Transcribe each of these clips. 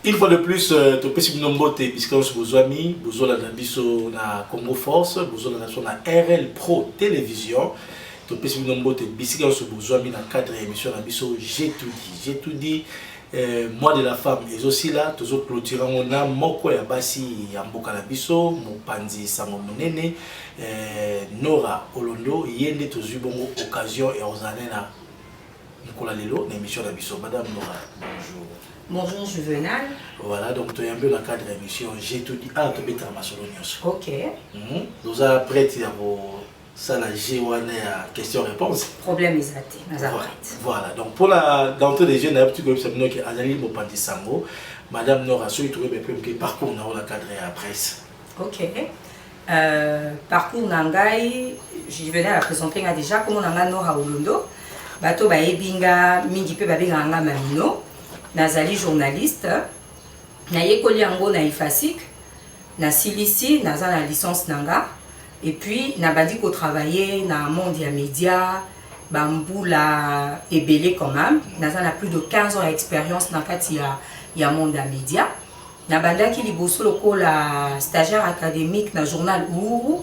Une fois de plus, tu peux si nombre de puisque on se besoin mis, besoin de biso na Congo Force, besoin de la RL Pro Télévision. Tu peux si nombre de puisque on se besoin mis dans cadre émission na biso j'ai tout dit. Moi de la femme et aussi là toujours clôturant on a moko ya basi ya mboka na biso mopanzi sango monene Nora Olondo yende toujours bongo occasion et ozane na Nicolas Lelo na émission na biso. Madame Nora, bonjour. Bonjour Juvenal. Voilà, donc tu es un peu dans le cadre de l'émission j'ai tout dit. Ah, tu peux être ok. Nous avons prêt à vous. Ça, la G1 question-réponse. Problème exact. Voilà, donc pour la d'entrée des jeunes, tu peux savoir que Azali Mopandi Sango, Madame Nora, soit trouvé un parcours dans la cadre à la presse. Ok. Parcours Nangai, je venais à la présenter déjà comme on a Nora Olondo. Bato ba ebinga mingi pe babinga nga mamino. Nazali journaliste. Na yekoli yango na ifasik. Na silisi, na za la licence nanga. Et puis, na bandi ko travailler na monde ya média, bambou la ebélé quand même. Na plus de 15 ans d'expérience dans kati ya monde ya média. Na banda ki liboso loko la stagiaire académique na journal Uhuru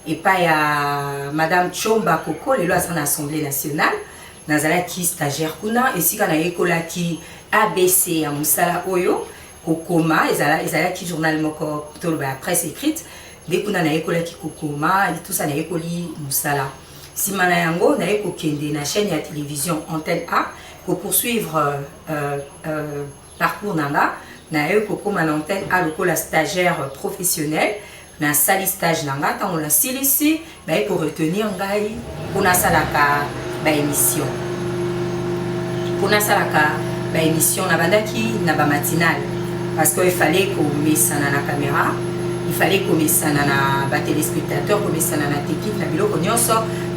et pas ya madame Chomba Koko lelo à l'Assemblée nationale. Nazala ki stagiaire kuna et si kana yekola ki ABC ya musala oyo kokoma ezala ki journal moko to ba presse écrite. Dès qu'on a école qui kokoma et tout ça na école musala. Si mana yango na école kende na chaîne de télévision Antenne A pour poursuivre parcours nanga na école comme Antenne A le la stagiaire professionnelle na sali stage nanga tant on la silisi ba pour retenir ngai kuna salaka ba émission. Kuna salaka ba émission na bandaki na ba matinale parce qu'il fallait qu'on mette ça dans la caméra. Il fallait que ça na téléspectateurs, que ça na technique, na bilo konyoso,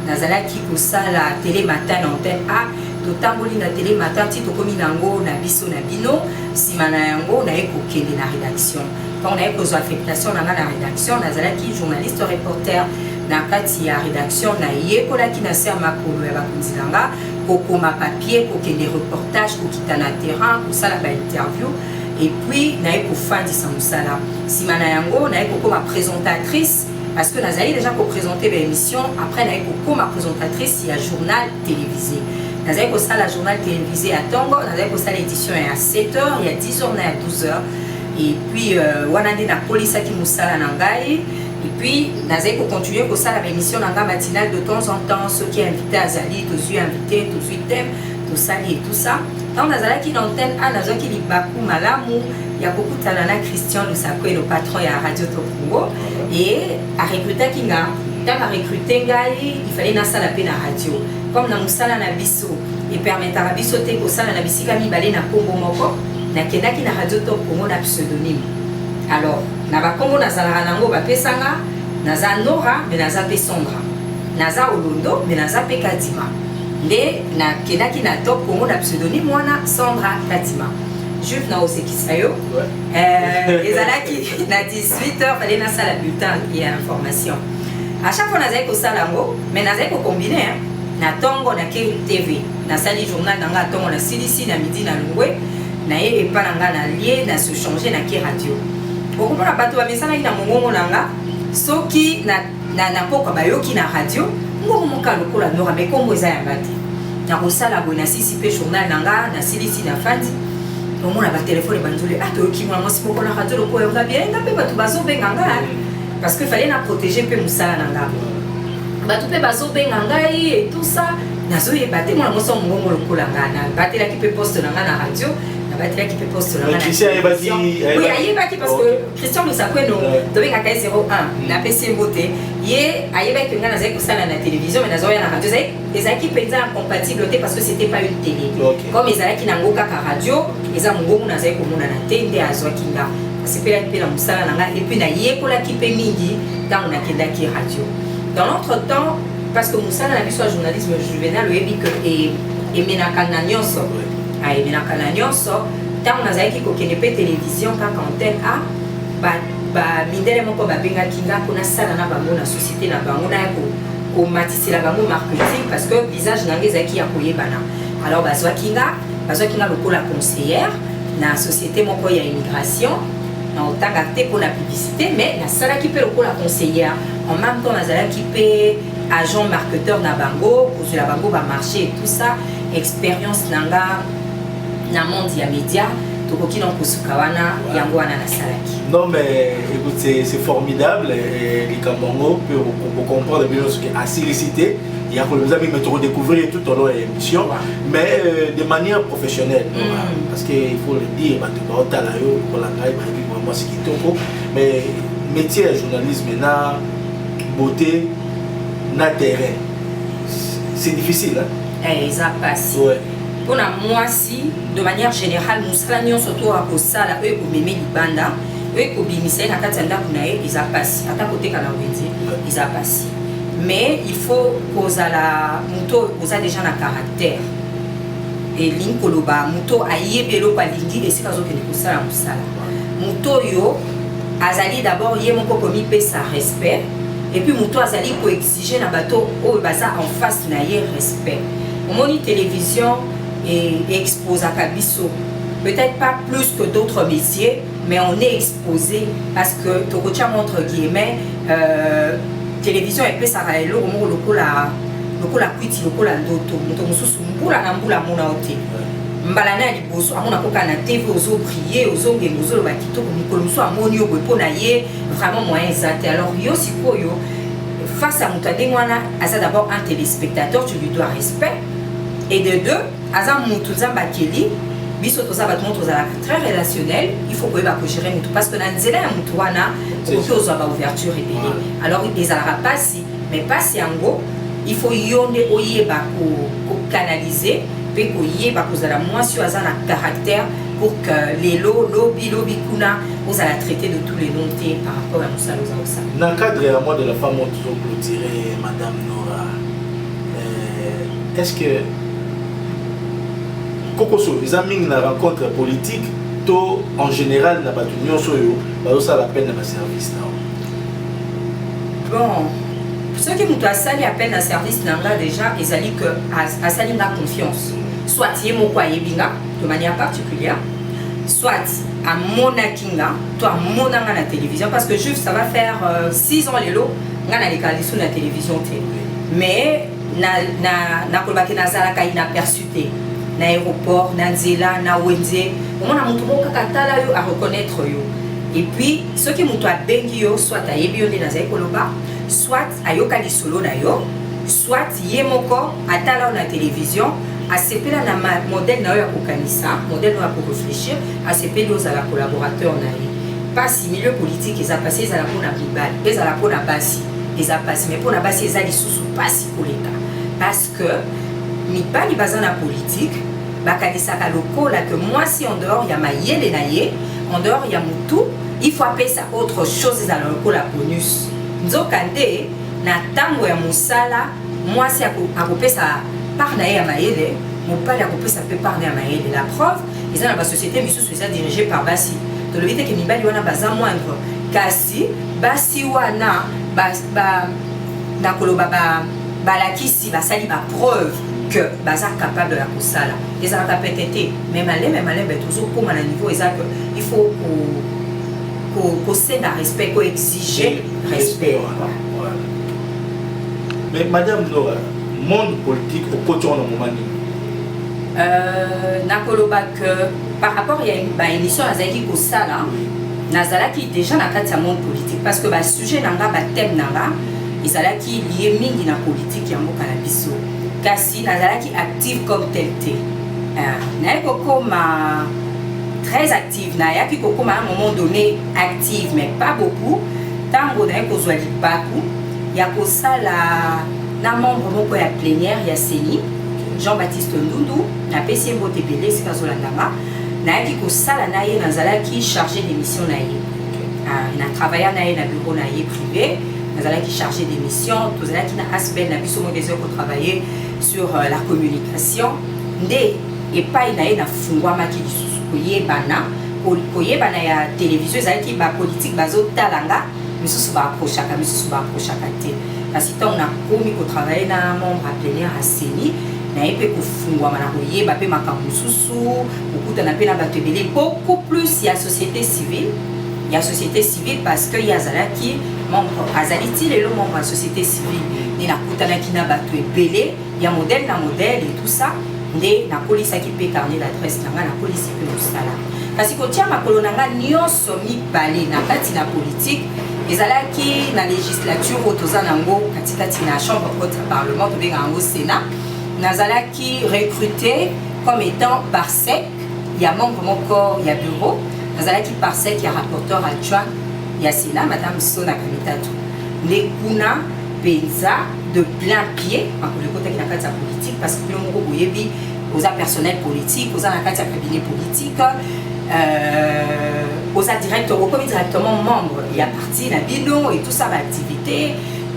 nazala ki ko sala télé matin na Antenne A, to tamboli na télé matin ti to komi nango na biso na bino, simana yango na eko kende na rédaction. Quand on a eko zo affectation na rédaction, nazala ki journaliste reporter na kati ya rédaction na yekola ki na ser makolo ya bakunzilanga, ko ma papier, ko kende reportage, ko kitana terrain, ko sala ba interview. Et puis, na eko fandi samusala. Si mana yango, na eko comme présentatrice, parce que nazali déjà pour présenter l'émission, après na eko comme présentatrice, il y a journal télévisé. Nazali ko ça la journal télévisé à Tongo, nazali ko ça l'édition est à 7h, il y a 10h, il y a 12h. Et puis, wanande na police qui musala nangai. Et puis, nazali ko continuer ko ça l'émission nanga matinale de temps en temps, ceux qui invités à Zali, tous ceux invités, tous ceux thèmes, tout ça et tout ça. Quand nazala qui l'antenne a nazala qui libaku malamu, il y a beaucoup de talana Christian Lusako le patron ya Radio Tokongo et à recruter kinga, dans à recruter ngai, il fallait na sala pe na radio. Comme na musala na biso et permettre à biso te ko sala na bisika mi balé na Congo moko, na kendaki na Radio Tokongo na pseudonyme. Alors, na ba Congo na sala nango ba pesanga, naza Nora mais naza pe Sandra. Naza Olondo mais naza pe Kadima. Nde na kedaki na top Congo na pseudonyme wana Sandra Kadima. Juve na osekisayo. Ezalaki na 18h fallait na sala bulletin et information. À chaque fois nazai ko sala ngo, mais nazai ko combiner na tongo na TV, na sali journal na nga tongo na CDC na midi na lungwe, na ye pa nga na lié na se changer na ki radio. Ko komona bato ba mesana ina mongongo na nga, soki na poko bayoki na radio. Ngo moka lokola Nora mais kombo eza ya bati na kosala boye na sisi pe journal nanga na silisi na fandi omona ba téléphone banzule ato ki mwa mosi poko na radio lokola nga bien nga pe bato bazo benga nga parce que fallait na protéger pe musala nanga bato pe bazo benga nga et tout ça nazo yebate mwa moso mongongo lokola nga na batela ki pe poste nanga na radio batela qui peut poster la Christian Ebaki oui ayebaki parce que Christian nous sapwe no tobeka ka 01 na PC mbote ye ayebaki nga nazai kosala na télévision mais nazoya na radio ezaki penza compatible parce que c'était pas une télé comme ezalaki na ngoka ka radio eza mongongo nazai komona na tende azwaki nga asepela pe na musala nanga et puis na yekola ki pe mingi tant na kendaki radio dans l'autre temps parce que musala na biso journalisme juvénal oyebi que et menaka na nyonso ayemenaka na nyonso ntango nazalaki kokende pe télévision kaka Antenne A mindele moko babengaki nga mpona sala na bango na société na bango na ya komatisela bango marketing parce que visage nanga ezalaki ya koyebana alors bazwaki nga lokola conseillère na société moko ya immigration na otanga te pour la publicité mais na sala qui peut la conseillère en même temps na sala qui peut agent marketeur na bango pour la bango va marcher et tout ça expérience nanga na monde ya média tokoki na kosuka wana yango wana na salaki. Non mais écoute c'est formidable et les Cambongo pour comprendre bien ce qui est assilicité. Il y a que nous avons découvrir tout au long de l'émission, mais de manière professionnelle. Parce qu'il faut le dire, mais métier de journalisme, beauté, terrain, c'est difficile. Et ça passe. Ouais. Pour moi, si, de manière générale, nous sommes surtout à Kosala, eux, pour Mémé Libanda, eux, pour Bimisei, à Katanda, ils a passé. À ta côté, ils a passé. Mais il faut poser la moto, poser déjà un caractère. Et l'inkoloba, moto aïe belo palingi et c'est parce que nous ça la musala. Moto yo azali d'abord yé mon commis paie sa respect et puis moto azali pour exiger na bateau au baza en face na yé respect. Au moni télévision et expose à Kabiso. Peut-être pas plus que d'autres métiers, mais on est exposé parce que Tokocha montre guillemets télévision et puis ça va être lokola kwiti lokola ndoto moto mususu mbula na mbula mona ote mbala na liboso amona koka na TV ozo prier ozo ngengo ozo ba kitoko mikolo musu amoni yo po na ye vraiment moyen zate. Alors yo sikoyo face à mutade mwana asa d'abord un téléspectateur tu lui dois respect et de deux asa mutu zamba keli biso toza bat montre za très relationnel il faut que ba ko gérer mutu parce que na nzela ya mutu wana ko ozo ba ouverture et délai. Alors ils ala passi mais passi yango il faut yonde oyeba ko canaliser pe ko yeba ko za la moi sur azana caractère pour que les lobby kuna vous allez traiter de tous les noms par rapport à Moussa Loza. Dans le cadre à moi de la femme on toujours clôturer Madame Nora est-ce que Kokoso les amis na rencontre politique to en général na batu nyonso yo ba ça la peine na service là. Bon ceux qui m'ont sali appel à service nanga déjà ils allaient que à sali na confiance soit yé mon quoi yebinga de manière particulière soit à monakinga toi monanga na télévision parce que juste ça va faire 6 ans les lots ngana les kalisu na télévision té mais na kolbaki na zalaka inaperçuté na aéroport na nzela na wenze on a mutu kaka tala yo à reconnaître yo et puis ceux qui m'ont bengi yo soit à yebionde na zaikoloba soit ayoka lisolo na yo soit yemoko atala na télévision a sepela na modèle na yo ya kokanisa modèle na pour réfléchir a sepela aux la collaborateur na ye pas si milieu politique ils a passé ils a la pona bibal ils a la pona basi ils a passé mais pona basi ils a lisusu pasi koleka parce que mibali bazana politique bakanisaka lokola que moi si en dehors il y a mayele na ye en dehors il y a mutu il faut appeler ça autre chose dans le lokola bonus nzokande na tango ya musala moi si akopesa par na ya mayele mopali akopesa pe par na ya mayele la preuve ils ont la société misusu eza dirigée par basi to le vite que mibali wana baza moindre kasi basi wana na koloba balakisi basali ba preuve que baza capable de la kosala les a peut-être même aller toujours comme à niveau exact il faut qu'on cède à respect qu'on exiger respect. Mais madame Nora monde politique au côté en moment nakoloba que par rapport il y a une émission azaki kosala nazalaki déjà na kati ya monde politique parce que ba sujet nanga ba thème nanga ezalaki lié mingi na politique ya mboka na biso kasi nazalaki active comme tel te na kokoma très active na yaki kokoma à un moment donné active mais pas beaucoup tango na kozwa lipaku ya kosala na membre moko ya plénière ya CENI Jean-Baptiste Ndundu na pesi mbote belé sika zolandama na yaki kosala na ye nazalaki chargé d'émission na ye na travaillé na ye na bureau na ye privé nazalaki chargé d'émission tozalaki na asbel na biso mo des heures pour travailler sur la communication nde epai na ye na fungwamaki lisusu koyebana ya télévision ezalaki bapolitique bazotalanga misusu baapprochaka te kasi ntango nakomi kotravaille na membre ya plénière ya CENI na yepe kufungwa mana koyeba pe makambo susu okutana pe na bato ebele beaucoup plus ya société civile. Il y a société civile parce que il y a Zalaki membre Azaliti le membre de la société civile ni na kutana kina bato ebele il y a modèle et tout ça ndé na police qui peut carnet l'adresse na police pe musala kasi ko tia makolo nanga nyonso mibale na kati na politique ezalaki na législature otoza nango katikati na chambre haute parlement to benga ngo Sénat nazalaki recruté comme étant parsec il y a membre moko il y a bureau nazalaki parsec il y a rapporteur adjoint il y a Sénat madame Sona Kamitatu ndé kuna penza de plein pied en le côté qui na kati ya politique parce que le moko boyebi aux personnel politique aux na kati ya cabinet politique aux directeurs comme directement membres il y a parti na bino et tout ça l'activité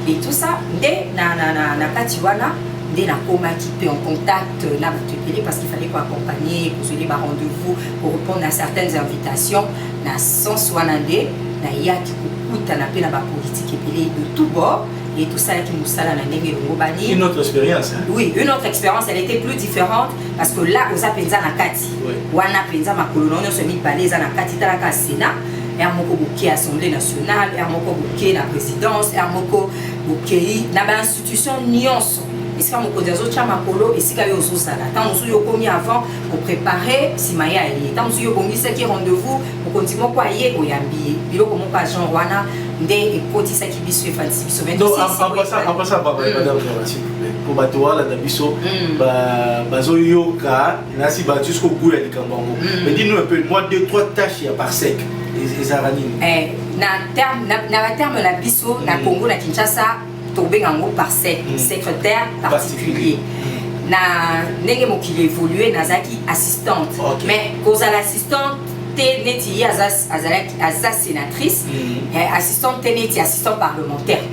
et tout ça ndé na kati wana ndé na koma qui peut en contact na batepele parce qu'il fallait quoi accompagner pour les rendez-vous pour répondre à certaines invitations na sens wana ndé na yaki kukuta na pe na ba politique epele de tout bord et tout ça qui nous sala na ndenge ngobani une autre expérience hein? Oui, une autre expérience elle était plus différente parce que là aux apenza na kati wana penza makolo non se mi baleza na kati talaka Sénat et moko boké assemblée nationale et moko boké la présidence et moko boké na ba institution nyonso et c'est moko dezo cha makolo et sika yo sala tant musu yo komi avant pour préparer simaya et tant musu yo bongi ce qui rendez-vous pour continuer quoi yé oyambi biloko moko ka genre wana ndé ekoti ça qui biso efantisi biso mais donc en passant par madame s'il vous plaît pour batoa la biso bazo yoka nasi ba jusqu'au bout ya likambango mais dis-nous un peu moi 2-3 tâches ya par sec les aranines na terme la biso na Congo na Kinshasa tombé en gros par sec secrétaire particulier na ndenge mokili évolué nazaki assistante mais cause à l'assistante neti aza sénatrice assistante neti assistant parlementaire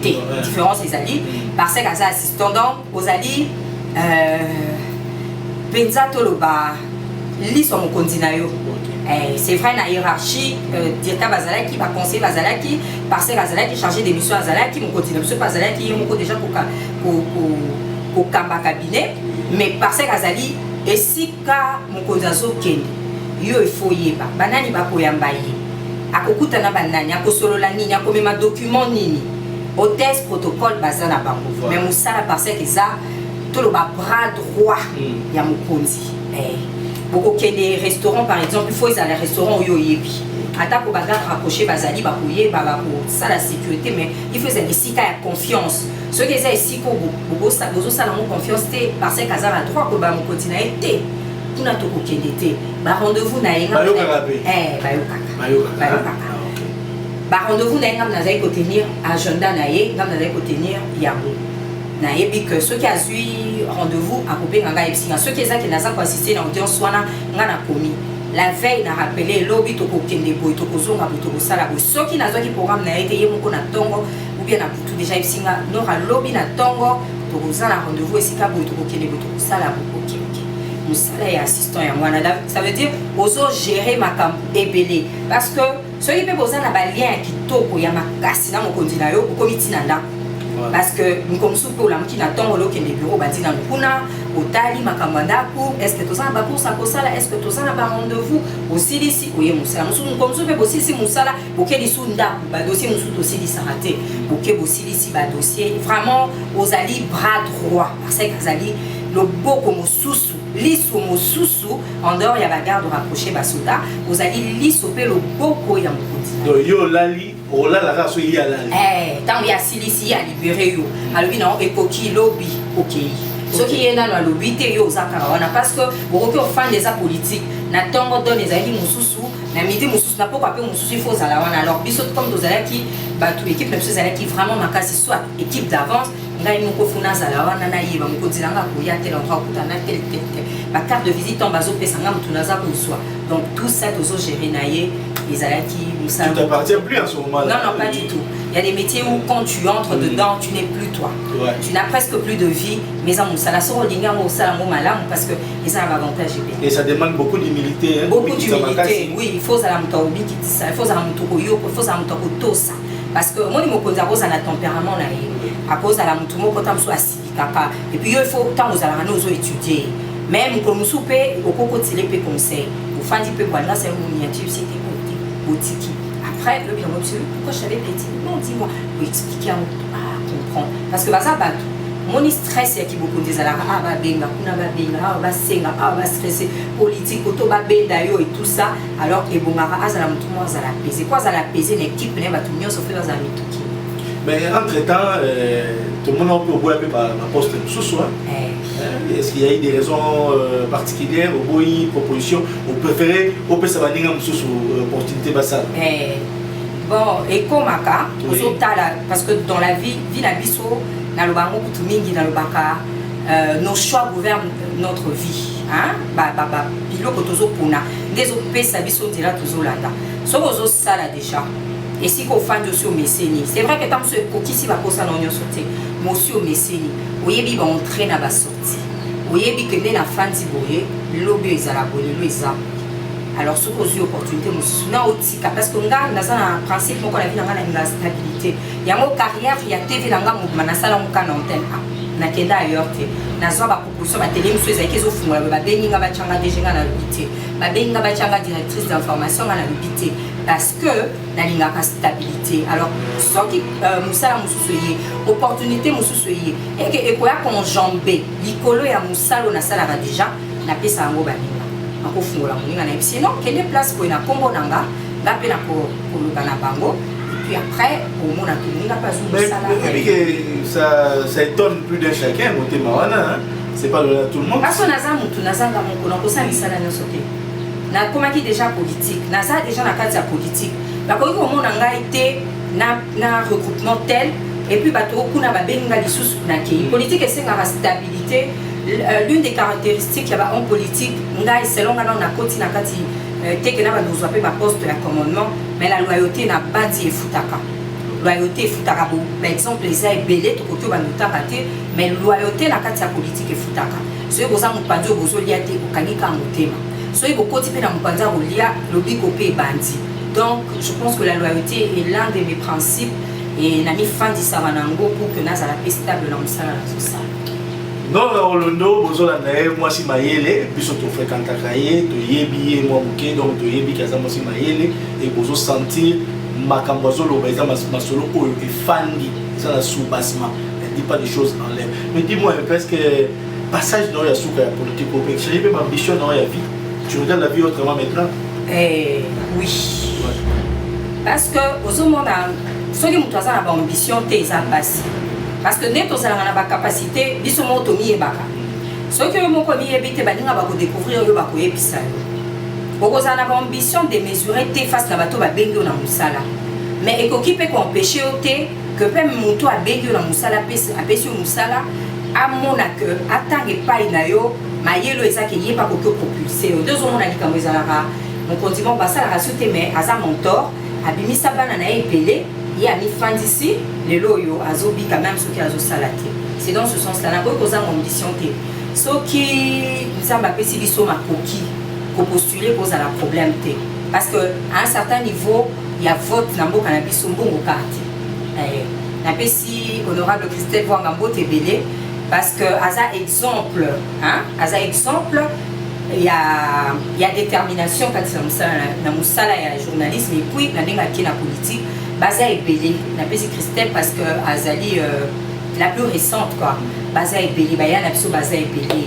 différence les alliés parce que aza assistant donc aux alliés penza toloba liso mokonzi na yo c'est vrai na hiérarchie directeur bazalaki ba conseiller bazalaki parce que bazalaki chargé des missions bazalaki mokonzi na biso bazalaki moko déjà pour kamba cabinet mais parce que azali esika mokonzi azokende yo ifo yeba banani bakoyamba ye akokutana banani akosolola nini akomema document nini hôtesse protocole baza na bango mais musala parce que ça tout le bras droit ya mokonzi bokokende restaurant par exemple il faut aller au restaurant yo yebi ata ko baga rapprocher bazali bakoyeba ça la sécurité mais il faut des sika ya confiance ce que ça ici ko bobo ça la confiance parce que ça la droit ko ba mokonzi na été tuna tokokende te ba rendez-vous na yenga ba rendez-vous na yenga nazali ko tenir agenda na ye ngam nazali ko tenir yango na yebi que ceux qui a eu rendez-vous à couper nganga epsinga ceux qui ezaki naza ko assister na audience wana ngana komi la veille na rappelé lobby tokokende boy tokozonga boy tokosala boy ceux qui nazaki programme na été ye moko na tongo ou bien na tout déjà epsinga nora lobby na tongo tokozala rendez-vous esika boy tokokende boy tokosala boy ok musala ya assistant ya mwana ça veut dire ozo gérer makambo ebele parce que ceux qui peut poser na ba lien kitoko ya makasi na mokonzi na yo okomiti na ndako parce que nous comme sous pour la qui n'attend le kende bureau badi na kuna otali makambo ndako est-ce que tozana ba pour ça kosala est-ce que tozana ba rendez-vous aussi ici oye musala musu comme sous pe aussi musala boké disu ndako ba dossier musu aussi di sarate boké aussi ici ba dossier vraiment aux ali bras droit parce que azali le boko mosusu liso mosusu en dehors ya ba garde rapproché ba soda aux ali liso pe le boko ya mokonzi donc yo lali oh là la race y a là tant il y a silisi à libérer yo alors non ekoki lobby OK ce qui est dans le lobby te yo zakara wana parce que beaucoup of fan des politiques na tongo donne les amis mususu na midi mususu na poko pe mususu il faut za la wana alors biso comme dozala ki ba tout équipe même chose qui vraiment makasi soit équipe d'avance ngai moko funa za la wana na yiba moko dilanga ko ya tel endroit ko na tel ba carte de visite en bazo pesa ngam tunaza ko soit donc tout ça tozo gérer naie les alaki ça ne t'appartient plus en ce moment là. Non pas du tout. Il y a des métiers où quand tu entres dedans, tu n'es plus toi. Tu n'as presque plus de vie. Mais en moussa la soro dinga moussa la malam parce que ils ont un avantage. Et ça demande beaucoup d'humilité. Beaucoup d'humilité. Oui, il faut ça la mutaobi qui ça, il faut ça la mutokoyo, il faut ça la mutokotosa. Parce que moi, je me considère à la tempérament là, à cause de la mutumo quand on soit acidique. kaka et puis il faut tant aux alana aux étudier même comme souper au coco télé pe conseil au fandi pe quoi là c'est une miniature c'était boutique après le bien monsieur pourquoi je savais petit non dis-moi pour expliquer à comprendre parce que ça bat mon stress qui beaucoup des alana ah ba benga kuna ba benga ah ba senga ah ba stressé politique auto ba benda yo et tout ça alors que bon mara azala mutu mo azala peser quoi azala peser l'équipe ne ba tout mio sauf azala mituki. Mais entre-temps, tout le monde peut voir un peu par la poste de sous-soi. Est-ce qu'il y a eu des raisons particulières, ou des propositions, ou préférez, ou peut s'avancer une opportunité bassale? Bon, et comme ça, parce que dans la vie, Vinabiso, dans le bango, nos choix gouvernent notre vie. Bilo kotozo pona, des opé sabiso dira tozo landa. Sobozo sala déjà. Et si qu'on fait aussi au mécénie, c'est vrai que tant que ce qui va poser dans l'union sortie, moi aussi au mécénie, vous voyez, on traîne à la sortie. Vous voyez que les enfants disent, l'obé est à la bonne, l'obé alors ce qu'on a opportunité, nous aussi parce que nous avons un principe qu'on a vu dans la stabilité. Il y a une carrière, il y a TV dans le mouvement, dans la antenne. Na kenda ailleurs na zo ba proposition ba télé monsieur ezaki zo fungula ba beninga ba changa déjà na lobité ba beninga ba changa directrice d'information na lobité parce que na linga ka stabilité alors ce qui musala mususuye opportunité mususuye et que ekoya konjambe likolo ya musalo na sala ba déjà na pesa ngo ba ninga ako fungula moninga na sinon quelle place ko na kombo nanga ba pe na ko lobana bango. Puis après, au monde, on n'a pas eu ça étonne plus d'un chacun, c'est pas tout le monde. Parce que nous avons déjà politique, nous avons déjà la carte politique. Parce que nous avons été un regroupement tel, et puis nous avons politique et c'est la stabilité. L'une des caractéristiques qu'il y a en politique, selon nous avons poste de commandement, mais la loyauté n'a pas dit foutaka. Loyauté foutaka. Par exemple, les gens belé, tout côté va nous raté, mais loyauté n'a pas de politique et foutaka. Ce que vous avez dit, vous avez dit, vous avez dit, ce que vous avez dit, vous avez dit, le bicopé bandi. Donc, je pense que la loyauté est l'un de mes principes et n'a mis fin d'Issavanango pour que nous ayons la paix stable dans le social. Non, Olondo, bozola nae moi si maïele, puis surtout fréquente akaye, to yebi moi muke donc to yebi kaza moi si maïele et bozo sentir makambozo lo baisa masolo o e fandi ça la sous-bassement. Elle dit pas des choses en l'air. Mais dis-moi parce que passage dans la souka politique au pays, j'ai même ambition dans la vie. Tu regardes la vie autrement maintenant? Oui. Ouais. Parce que aux hommes ceux qui ont une ambition t'es passé. Parce que net aux a la capacité biso motomi e baka ceux qui ont commis ebité baninga ba ko découvrir yo ba ko episa yo ko za na ambition de mesurer tes face na bato ba bengo na musala mais ekoki pe ko empêcher oté que pe muto a bengo na musala pesi apesi musala amona que atange pai na yo mayelo ezaki yeba ko propulser deux hommes na likambo ezalaka mon condiment basala rasoute mais aza mentor abimisa bana na epelé. Il y a mis fin d'ici, les loyaux, azobi quand même ceux qui ont salaté. C'est dans ce sens-là, on a posé une ambition. Ceux qui nous ont appelé si ils ma coquille, pour postuler pose un problème. Parce qu'à un certain niveau, il y a vote dans le cannabis au bon quartier. On appelle si honorable Christelle Voangambo Tébélé, parce que à ça exemple, il y a détermination quand c'est dans le musala et le journalisme et puis dans la politique. Baza est belé, on appelle Christelle parce que Azali la plus récente quoi. Baza est belé, Bayan a besoin Baza est belé.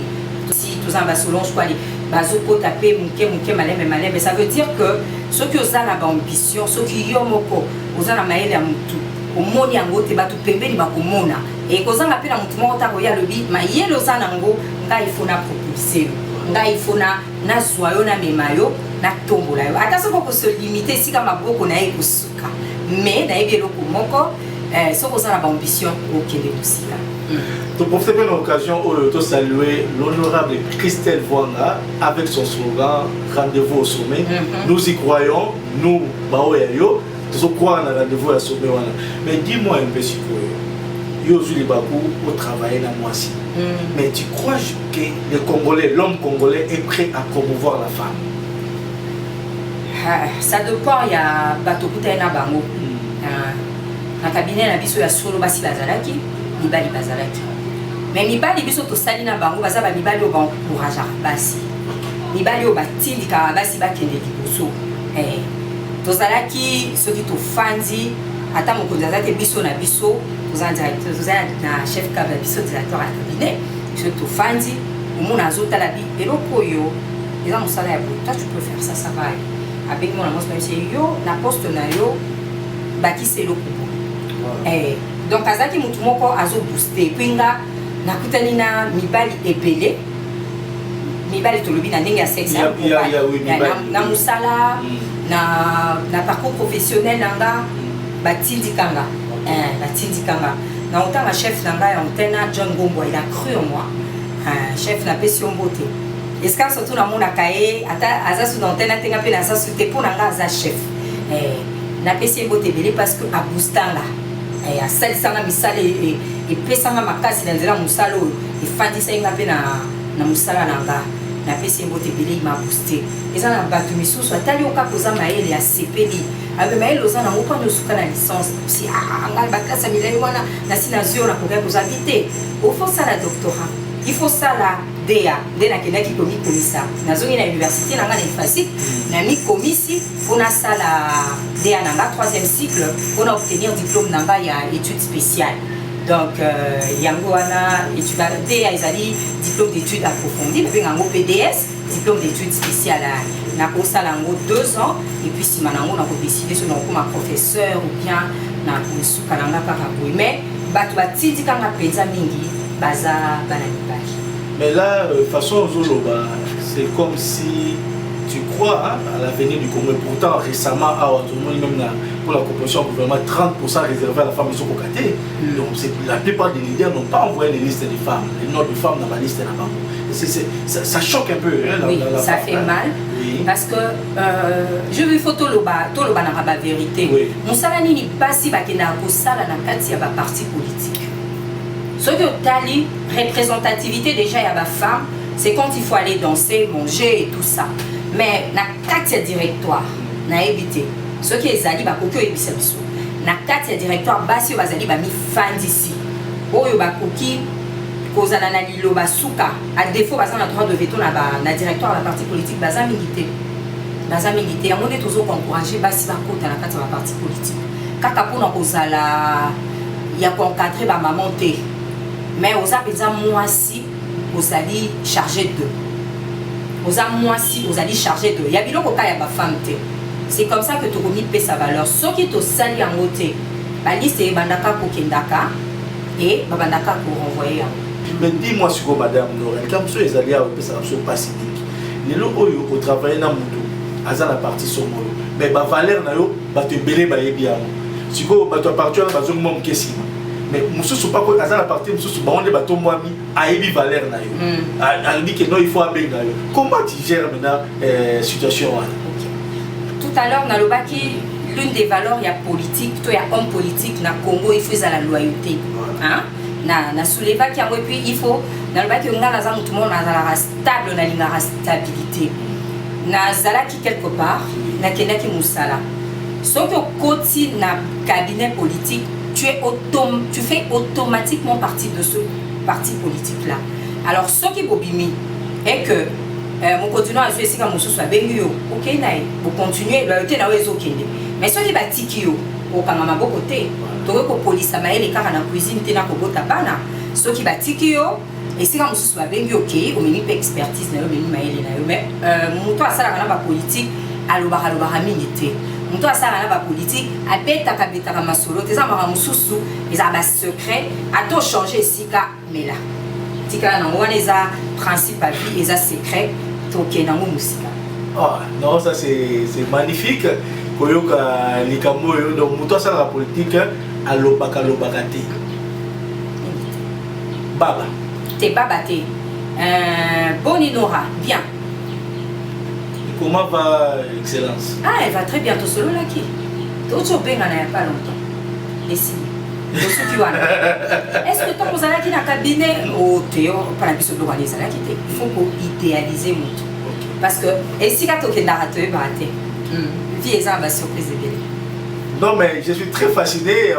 Si tous en basolon je crois les bazo ko taper mouké malé mais ça veut dire que ceux qui ont la ambition, ceux qui ont moko, aux en maël à mutu, au moni ango te batu pembe ni bakomona et qu'on a appelé la mutu mo ta roya le bi, ma yelo zanango, nga il faut na propulser. Nga il faut na zoyo na memayo na tombola yo. Attention pour se limiter si comme maboko na ekusuka. Mais dans les locaux, ce qu'on a l'ambition au Québec aussi. Donc, pour cette occasion, de saluer l'honorable Christelle Voanga avec son slogan Rendez-vous au sommet. Nous y croyons, nous, Baoyayo, nous croyons à rendez-vous au sommet. Mais dis-moi un peu si tu veux. Au travail dans moi aussi. Mais tu crois que le Congolais, l'homme congolais est prêt à promouvoir la femme? Ça dépend, il y a Batokuta et Nabango. Dans le cabinet, il y a solo basi bazalaki, libali bazalaki. mais mibali biso to sali na bango baza ba mibali o ba encourager basi mibali o batindika basi bakende liboso tozalaki soki tofandi ata mokonzi azate biso na biso tozala directeur tozala na chef cab biso directeur ya cabinet soki tofandi omona azotala eloko oyo eza mosala ya boye toi tu peux faire ça ça va avec mon amance même c'est yo na poste na yo bakisa eloko boye donc azalaki motu moko azobooste puis nga nakutani na mibali ebele mibali tolobi na ndenge ya sexe na musala na parcours professionnel nanga batindikanga na otanga chef nanga ya antenne John Gombo il a cru en moi chef na pesi mbote est-ce que surtout na mona kae ata aza sous antenne tenga pe na sa soute pour nanga aza chef na pesi mbote belé parce que a boostanga a salisanga misale et pesanga makasi na nzela musala oyo efandisa inga pe na musala nanga na pesi mbote belé ma booster eza na batu misusu atali oka koza maele ya sepeli abe maele oza na ngopa nosuka na licence si anga bakasa milai wana na sina zio na koka koza bité au faut ça la doctorat il faut ça la DEA ndena kenaki komi komisa nazongi na université nanga na efasi na mi komisi pona sala DEA nanga 3e cycle pona obtenir diplôme nanga ya études spéciales donc yango wana étude DEA ezali diplôme d'études approfondies mais ngango PDS diplôme d'études spéciales na kosala ngo 2 ans et puis sima nango na ko décider sur comme professeur ou bien na kosuka nanga kaka boy mais bato batindikanga penza mingi baza bana mibali. Mais là, façon Zoloba, c'est comme si tu crois hein, à l'avenir du Congo. Pourtant, récemment, même pour la composition gouvernement, 30% réservé à la femme ils sont cocatés. Donc, la plupart des leaders n'ont pas envoyé les listes des femmes, les noms de femmes dans la liste là-bas. Ça choque un peu. Hein, oui, ça fait mal. Oui. Parce que je veux photo loba n'a pas vérité. Mon salani n'est pas si bakena ko sala na kati ya ba parti politique. Ce que tali représentativité déjà il y a ma femme, c'est quand il faut aller danser, manger et tout ça. Mais na kati directoire, na éviter. Ce qui est zali ba kokyo ebisa biso. Na kati directoire basi bazali ba mi fandisi. Oyo ba koki kozana na lilo basuka. À défaut baza na droit de veto na directoire la parti politique baza milité. Baza milité. Yango ne tozo encourager basi ba kota na kati ya parti politique. Kaka pona kozala ya ko encadrer ba maman te. Mais aux apézans moi si vous allez charger de moi si vous allez charger de ya biloko ka ya ba femme te c'est comme ça que tu remis sa valeur ce qui te sali en côté ba liste bandaka ko kendaka et ba bandaka ko renvoyer mais dis-moi sur madame Lorraine comme ça les alliés au pesa absolument pacifique les lo oyo au travailler na mutu aza la partie somolo mais ba valeur na yo ba te belé ba yebi amo siko ba to partir na bazo mom kesima mais mususu pas quoi à la partie mususu ba on de bateau moi mi a ébi valeur na yo a dit que non il faut abenga yo comment tu gères maintenant situation là tout à l'heure na lobaki l'une des valeurs il y a politique toi il y a homme politique na Congo il faut la loyauté hein na souleva qui a et puis il faut na lobaki nga na za mutu mo na za stable na linga stabilité na zalaki quelque part na kenaki musala sauf que côté na cabinet politique tu fais automatiquement partie de ce parti politique là. Alors ce qui bobimi est que mon continuant à jouer si comme soit benyo OK naï pour continuer loyauté na wezo kende mais ce qui batiki yo au kangama bokote to ko police amaele kaka na cuisine tena ko bota bana ce qui batiki yo et si comme soit benyo OK au mini expertise na yo mini maele na yo mais muto asala na ba politique aloba minité muto asala na ba politique abeta kabeta ka masolo teza mara mususu eza ba secret ato changer sika mela tika na wana eza principe à vie eza secret toke na musika oh non ça c'est magnifique koyoka likambo yo donc muto asala la politique alobaka te baba te Boni Nora bien. Comment va Excellence? Ah, elle va très bien, tout seul là qui. D'autres bien, il n'y a pas longtemps. Et si. Est-ce que tu as un cabinet au Théo, pas la puissance de l'organisation, il faut qu'on idéalise mon tout. Parce que, et si tu as un narrateur, vie est une surprise. Non, mais je suis très fasciné.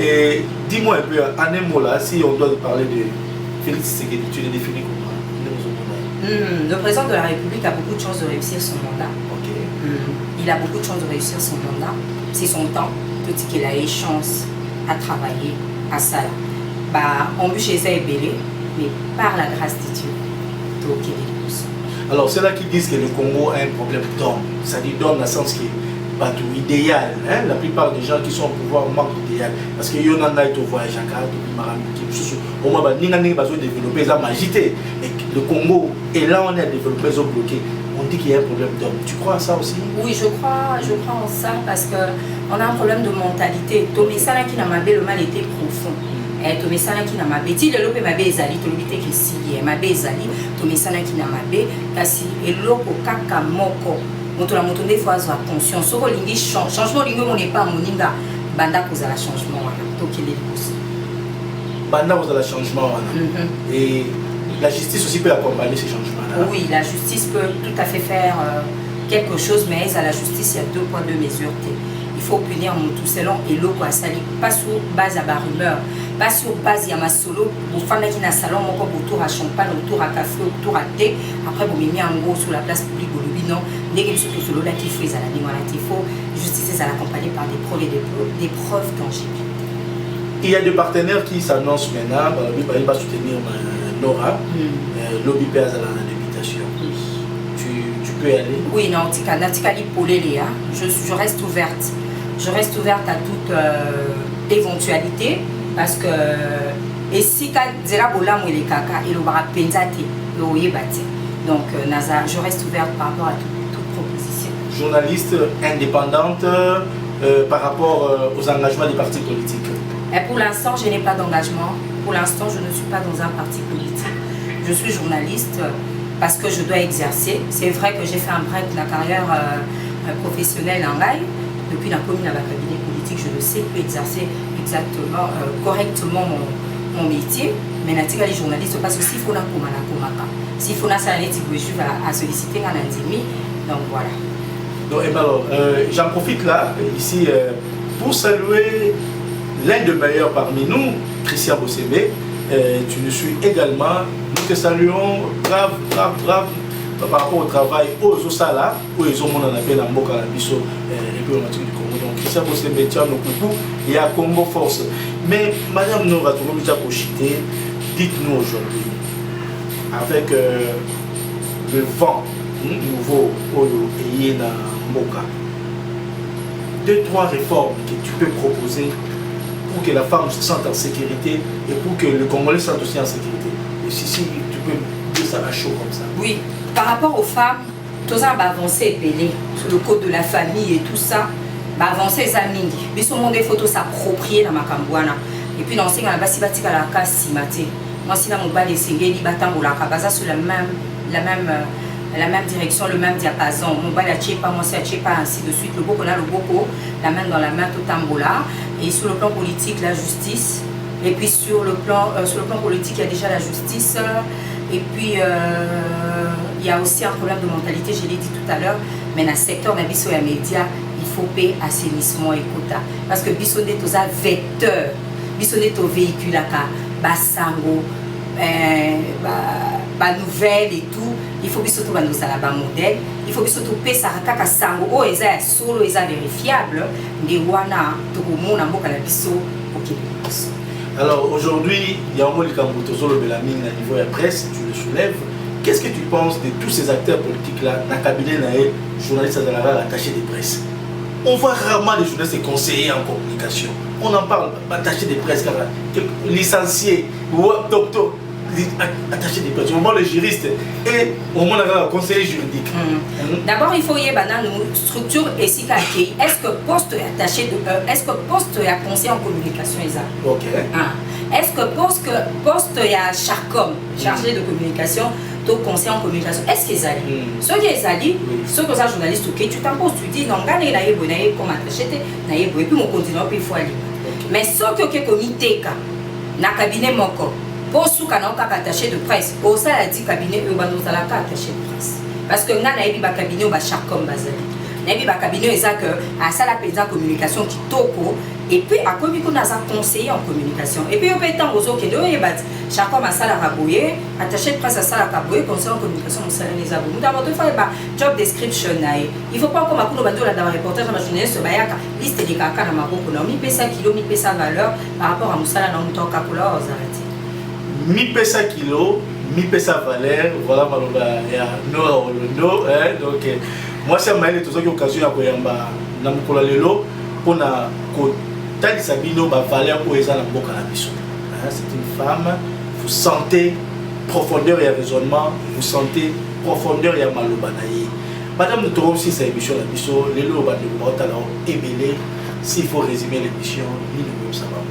Et dis-moi un peu, en un mot là, si on doit parler de Félix Tshisekedi, tu le définis comment? Le président de la République a beaucoup de chances de réussir son mandat. Ok. Il a beaucoup de chances de réussir son mandat. C'est son temps. Tout ce qu'il a eu chance à travailler à ça. On peut chez Ebélé, mais par la grâce de Dieu, tout ok. Alors, c'est là qu'ils disent que le Congo a un problème d'homme. C'est-à-dire d'homme dans le sens qui est pas tout idéal. Hein? La plupart des gens qui sont au pouvoir manquent d'idéal. Parce que yon en a été au voyage à Dakar, depuis Maramiki, au moins, ni n'a pas développé ça magité. Et le Congo, et là on a développé ça bloqué. On dit qu'il y a un problème d'homme. Tu crois à ça aussi? Oui, je crois en ça parce qu'on a un problème de mentalité. Tomé ça là qui n'a pas le mal était profond. Tomé ça là qui n'a pas dit le lopé m'a ezali to lobité que si m'a ezali tomé ça là qui n'a pas kasi et loko kaka moko moto la moto des fois a conscience so lingi changement lingi on n'est pas moninga banda cause la changement wana to qu'il est possible banda cause la changement wana et la justice aussi peut accompagner ces changements là. Oui, la justice peut tout à fait faire quelque chose, mais à la justice il y a 2 points de mesure. Il faut punir mon tout selon et l'eau quoi sali pas sur base à rumeur, pas sur base à ma solo pour faire qui na salon mon corps autour à champagne, autour à café, autour à thé, après vous mis en gros sur la place publique au lobby non, dès que ce que solo là qui fait à la ligne il faut justice à l'accompagner par des preuves et des preuves tangibles. Il y a des partenaires qui s'annoncent maintenant, il va soutenir Nora, lobby pèse à l'habitation. Tu peux y aller? Oui, non, je reste ouverte. Je reste ouverte à toute éventualité parce que et si quand Zera Bola ou les caca il aura pensé donc je reste ouverte par rapport à toute proposition. Journaliste indépendante par rapport aux engagements des partis politiques. Et pour l'instant, je n'ai pas d'engagement. Pour l'instant, je ne suis pas dans un parti politique. Je suis journaliste parce que je dois exercer. C'est vrai que j'ai fait un break de la carrière professionnelle en live. Depuis la commune à la cabinet politique, je ne sais plus exercer exactement, correctement mon métier. Mais les journalistes, parce que s'il faut s'il faut à solliciter un indimi, donc voilà. Donc, alors, j'en profite là, ici, pour saluer l'un des meilleurs parmi nous, Christian Bossébe. Tu nous suis également. Nous te saluons brave par rapport au travail aux Osala, où ils ont mon appel en Boka Bisso, République du Congo. Donc, Christian Bossébe, tiens nos coucou, il y a Congo Force. Mais Madame Nora Touromita-Kochité, dites-nous aujourd'hui, avec le vent nouveau Oyo et Yéna Moka, 2-3 réformes que tu peux proposer pour que la femme se sente en sécurité et pour que le Congolais se sente aussi en sécurité. Et si tu peux dire ça à chaud comme ça. Oui, par rapport aux femmes, tout ça va avancer épelé sur le code de la famille et tout ça, va avancer ça mingi. Mais sur mon défaut, s'approprier dans ma cambouana. Et puis dans ce cas, si bâti à la casse si maté. Moi, si dans mon bas des singeli, batango la cabaza sur la même direction, le même diapason. Mon bas la pas, moi c'est pas ainsi de suite. Le boko là, le boko, la main dans la main, tout tambola. Et sur le plan politique, la justice. Et puis sur le plan politique, il y a déjà la justice. Et puis il y a aussi un problème de mentalité, je l'ai dit tout à l'heure. Mais dans le secteur de la média, il faut payer assainissement et quota. Parce que Bissonnet est un vecteur. Bissonnet est un véhicule à Bassango, nouvelle et tout. Il faut que ce soit un modèle. Il faut que ce soit un sango. Oh, ils sont solo, ils sont vérifiables. Alors aujourd'hui, il y a un mot qui est la mine à niveau de la presse, tu le soulèves. Qu'est-ce que tu penses de tous ces acteurs politiques-là, dans le cabinet, journalistes attachés de presse? On voit rarement les journalistes conseillers en communication. On en parle, attachés de presse, licenciés, docteurs. Attaché des personnes, au moins les juristes et au moins le conseiller juridique. D'abord, il faut y avoir une structure et si est-ce que poste est attaché de est-ce que poste est conseiller en communication ok. Est-ce que poste est à Charcom chargé de communication donc conseiller en communication est-ce qu'ils allaient ceux qui allaient ceux que ça journaliste ok tu t'imposes tu dis non gagner la yebo na comme attaché na yebo et puis mon continent puis il faut aller mais ceux qui comité na cabinet moko pour ceux qui ont attaché de presse, pour ça, il a dit cabinet, il va nous attaché de presse. Parce que nous avons un cabinet, on va Charcom Bazali. nabi ba cabinet ezak à ça la président communication kitoko et puis à komi ko naza conseiller en communication et puis peut tant ozo ke do yebat chaque fois masala kaboye attaché de presse à ça la kaboye conseiller en communication musala les abo muta moto fa ba job description nae il faut pas comme akuno bando la dans reportage na journaliste bayaka liste de kaka na maboko na mi pesa kilo mi pesa valeur par rapport à musala na muto kakula ozarati mi pesa kilo mi pesa valeur voilà maloba ya Nora Olondo donc moi c'est maïle tout ça qui occasion ya koyamba na mukolo lelo pona ko talisa bino ba valeur pour eza na mboka na biso c'est une femme vous sentez profondeur et raisonnement vous sentez profondeur ya maloba na ye madame nous trouvons aussi cette émission la biso lelo ba de bota la ebele s'il faut résumer l'émission ni nous ça va.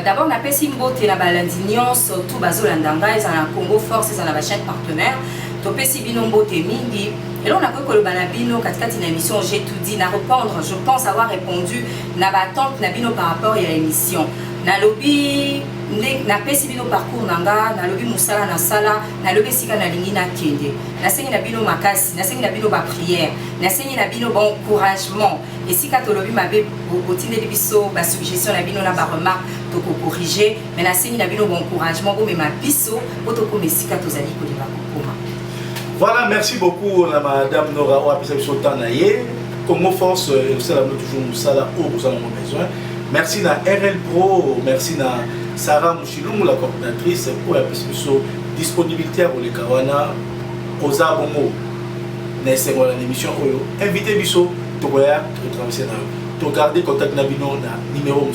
D'abord, on a fait Mbote la balandignon, surtout Bazolandanga, ils ont Congo Force, ils ont la chaîne partenaire. Topé Sibino Mbote Mingi. Et là, on a cru que le Banabino, quand il y a une émission, j'ai tout dit, n'a répondre. Je pense avoir répondu, n'a battante, Nabino par rapport à l'émission. Na lobby, na pesi bino parcours nanga, na lobby musala na sala, na lobby sika na lingi na kende. Na sengi na bino makasi, na sengi na bino ba prière, na sengi na bino ba encouragement. Et sika to lobby mabe botine de biso ba suggestion na bino na ba remarque to ko corriger, mais na sengi na bino ba encouragement bo me ma biso poto ko mesika to zali ko liba kokoma. Voilà, merci beaucoup madame Nora o apesa biso tanaye. Congo Force ça la toujours musala au vous en besoin. Merci à RL Pro, merci à Sarah Mouchilou, la coordinatrice, pour la disponibilité à les Kawana, aux Abongo, dans l'émission Invité Bisso, tu regardes, tu garder contact Nabino, numéro